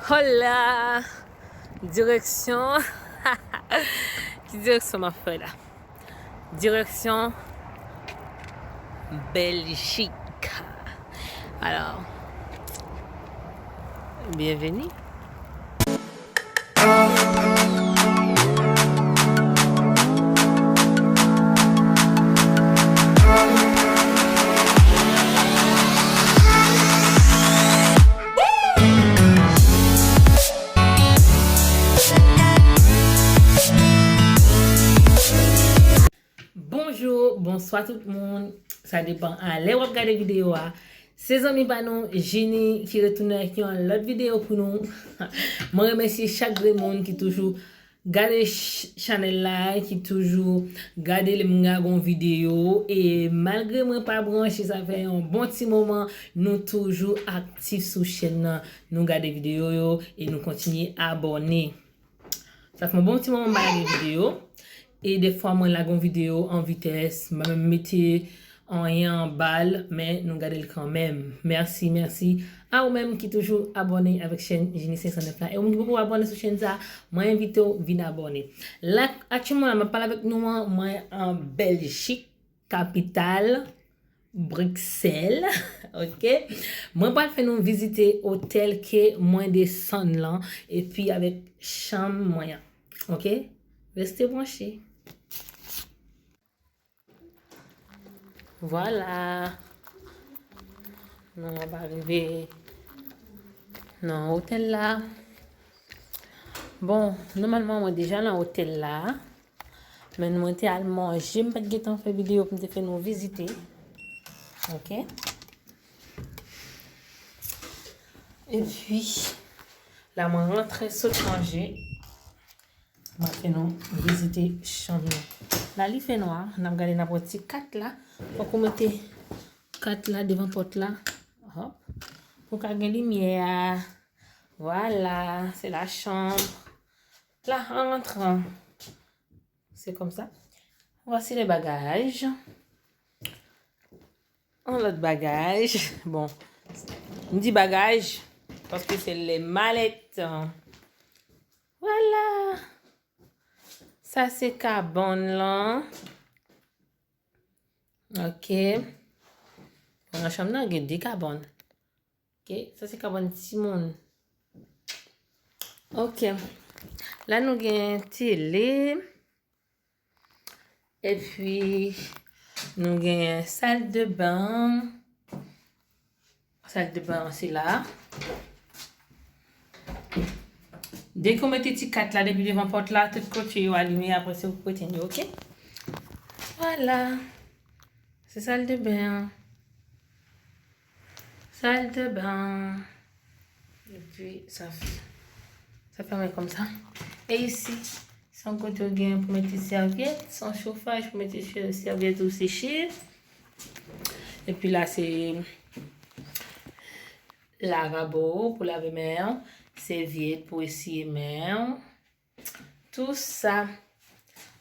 Hola! Direction. Quelle direction m'a fait là? Direction Belgique. Alors, bienvenue. Bonjour, bonsoir tout le monde. Ça dépend. Allez, vous regardez la vidéo. Ces amis, nous, Jenny qui retourne avec une autre vidéo pour nous. Je remercie chaque monde qui toujours regarde la chaîne là, qui toujours regarde les mon vidéo. Et malgré moi pas branché, ça fait un bon petit moment, nous toujours actifs sur la chaîne. Nous regardons les vidéos et nous continuons à abonner. Ça fait un bon petit moment que je regarde les vidéos. Et des fois, moi, la vidéo en vitesse, je me mettais en rien en balle, mais nous regardons quand même. Merci, merci à vous-même qui toujours abonné avec la chaîne Jenny 509 là. Et vous qui pouvez abonner sur la chaîne, moi, invite vous à venir abonner. Là, actuellement, je parle avec nous, moi, en Belgique, capitale, Bruxelles, ok? Moi, je vais faire nous visiter hôtel qui est moins de 100 là, et puis avec chambre moyen, ok? Restez branchés. Voilà. On va arriver dans l'hôtel là. Bon, normalement, moi déjà dans l'hôtel là. Mais nous sommes allés manger. Je ne vais pas faire vidéo pour faire nous visiter. Ok. Et puis, là, moi rentre sur manger. On va faire nous visiter la chambre. Là, il fait noir. On a regardé notre petit 4 là. Pour qu'on mette 4 là devant la porte là. Hop. Pour qu'il y ait lumière. Voilà. C'est la chambre. Là, en rentrant. C'est comme ça. Voici les bagages. Un autre bagage. Bon. On dit bagages parce que c'est les mallettes. Voilà. Ça, c'est carbone là. Ok. Dans la chambre, il y a des carbones. Ok. Ça, c'est carbone Simone. Ok. Là, nous avons une télé. Et puis, nous avons une salle de bain. Salle de bain, c'est là. Dès qu'on met les petits 4 là, depuis devant la porte là, tout côté, vous allumez, après c'est vous pouvez tenir, ok? Voilà. C'est salle de bain. Salle de bain. Et puis, ça ferme comme ça. Et ici, son côté gain pour mettre des serviettes, son chauffage pour mettre des serviettes ou sécher. Et puis là, c'est lavabo pour laver mains, serviette pour essuyer mains. Tout ça.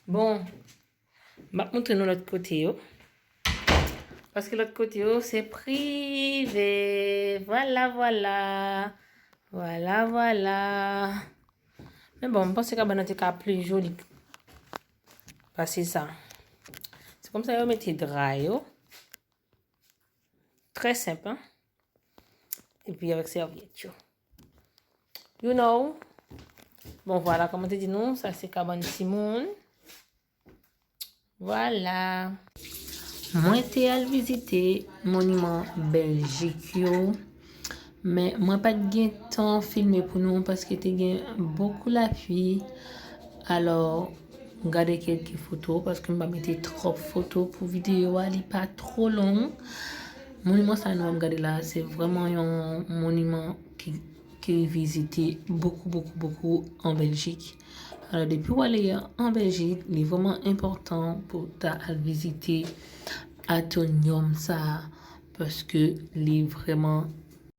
Bon, je vais montrer nous l'autre côté. Parce que l'autre côté, c'est privé. Voilà, voilà. Voilà, voilà. Mais bon, je pense que c'est plus joli. Parce que ça. C'est comme ça, vous mettez dry. Très simple. Hein? Et puis avec serviette. You know. Bon, voilà, comment tu dis non? Ça, c'est Cabane Simone. Voilà. Moi, j'étais à visiter le monument Belgique. Mais moi, pas de temps filmé pour nous parce que j'ai beaucoup la pluie. Alors, regardez quelques photos parce que je vais mettre trop de photos pour vidéo. Elle n'est pas trop long. Le monument, ça nous regarder là, c'est vraiment un monument qui est visité beaucoup en Belgique. Alors, depuis où aller en Belgique, il est vraiment important pour ta visiter Atonium ça parce que il est vraiment